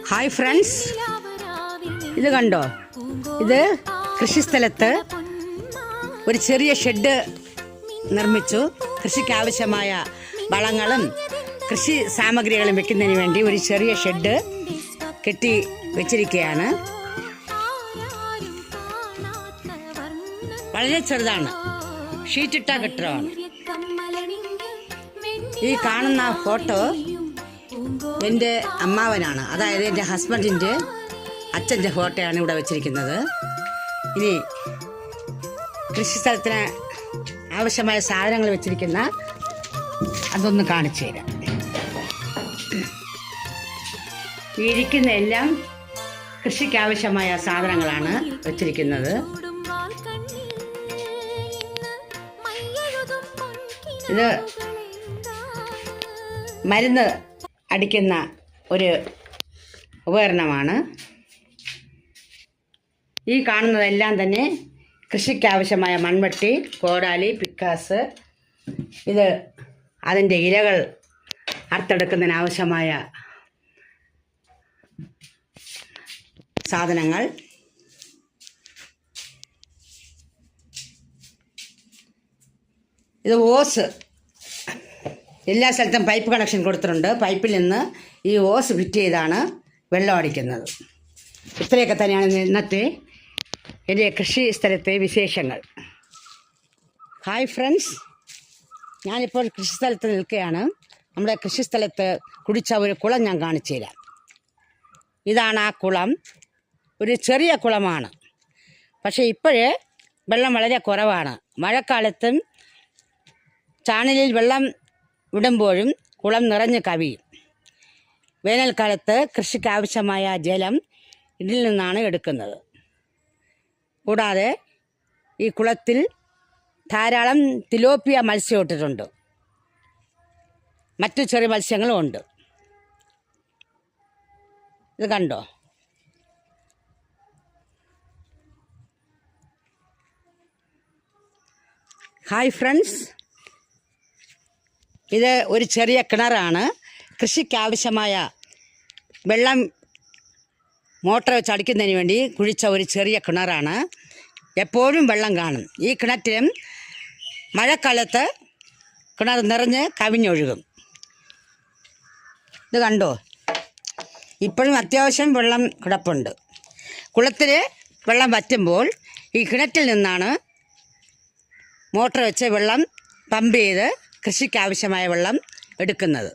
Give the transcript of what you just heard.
Hi friends, ഇത് കണ്ടോ? ഇത് കൃഷിസ്ഥലത്ത് ഒരു ചെറിയ ഷെഡ് നിർമ്മിച്ചു. കൃഷിക്ക് ആവശ്യമായ വളങ്ങളും കൃഷി സാമഗ്രികളും വെക്കുന്നതിന് വേണ്ടി ഒരു ചെറിയ ഷെഡ് കെട്ടി വെച്ചിരിക്കുകയാണ്. വളരെ ചെറുതാണ്, ഷീറ്റിട്ട കെട്ടിടമാണ്. ഈ കാണുന്ന ഫോട്ടോ എൻ്റെ അമ്മാവനാണ്, അതായത് എൻ്റെ ഹസ്ബൻഡിൻ്റെ അച്ഛൻ്റെ ഫോട്ടോയാണ് ഇവിടെ വെച്ചിരിക്കുന്നത്. ഇനി കൃഷിസ്ഥലത്തിന് ആവശ്യമായ സാധനങ്ങൾ വെച്ചിരിക്കുന്ന അതൊന്ന് കാണിച്ചു തരാം. ഈ ഇരിക്കുന്ന എല്ലാം കൃഷിക്ക് ആവശ്യമായ സാധനങ്ങളാണ് വെച്ചിരിക്കുന്നത്. ഇത് മരുന്ന് അടിക്കുന്ന ഒരു ഉപകരണമാണ്. ഈ കാണുന്നതെല്ലാം തന്നെ കൃഷിക്ക് ആവശ്യമായ മൺവെട്ടി, കോടാലി, പിക്കാസ്, ഇത് അതിൻ്റെ ഇലകൾ അറുത്തെടുക്കുന്നതിന് ആവശ്യമായ സാധനങ്ങൾ. ഇത് ഓസ്, എല്ലാ സ്ഥലത്തും പൈപ്പ് കണക്ഷൻ കൊടുത്തിട്ടുണ്ട്. പൈപ്പിൽ നിന്ന് ഈ ഓസ് ഫിറ്റ് ചെയ്താണ് വെള്ളം അടിക്കുന്നത്. ഇത്രയൊക്കെ തന്നെയാണ് ഇന്നത്തെ എൻ്റെ കൃഷി സ്ഥലത്തെ വിശേഷങ്ങൾ. ഹായ് ഫ്രണ്ട്സ്, ഞാനിപ്പോൾ കൃഷിസ്ഥലത്ത് നിൽക്കുകയാണ്. നമ്മുടെ കൃഷിസ്ഥലത്ത് കുടിച്ച ഒരു കുളം ഞാൻ കാണിച്ചു തരാം. ഇതാണ് ആ കുളം. ഒരു ചെറിയ കുളമാണ്, പക്ഷേ ഇപ്പോഴേ വെള്ളം വളരെ കുറവാണ്. മഴക്കാലത്തും ചാനലിൽ വെള്ളം വിടുമ്പോഴും കുളം നിറഞ്ഞ് കവിയും. വേനൽക്കാലത്ത് കൃഷിക്ക് ആവശ്യമായ ജലം ഇതിൽ നിന്നാണ് എടുക്കുന്നത്. കൂടാതെ ഈ കുളത്തിൽ ധാരാളം തിലോപ്പിയ മത്സ്യം ഇട്ടിട്ടുണ്ട്. മറ്റു ചെറിയ മത്സ്യങ്ങളും ഉണ്ട്. ഇത് കണ്ടോ? ഹായ് ഫ്രണ്ട്സ്, ഇത് ഒരു ചെറിയ കിണറാണ്. കൃഷിക്ക് ആവശ്യമായ വെള്ളം മോട്ടർ വെച്ച് അടിക്കുന്നതിന് വേണ്ടി കുഴിച്ച ഒരു ചെറിയ കിണറാണ്. എപ്പോഴും വെള്ളം കാണും. ഈ കിണറ്റിലും മഴക്കാലത്ത് കിണർ നിറഞ്ഞ് കവിഞ്ഞൊഴുകും. ഇത് കണ്ടോ? ഇപ്പോഴും അത്യാവശ്യം വെള്ളം കിടപ്പുണ്ട്. കുളത്തിൽ വെള്ളം വറ്റുമ്പോൾ ഈ കിണറ്റിൽ നിന്നാണ് മോട്ടർ വെച്ച് വെള്ളം പമ്പ് ചെയ്ത് കൃഷിക്ക് ആവശ്യമായ വെള്ളം എടുക്കുന്നത്.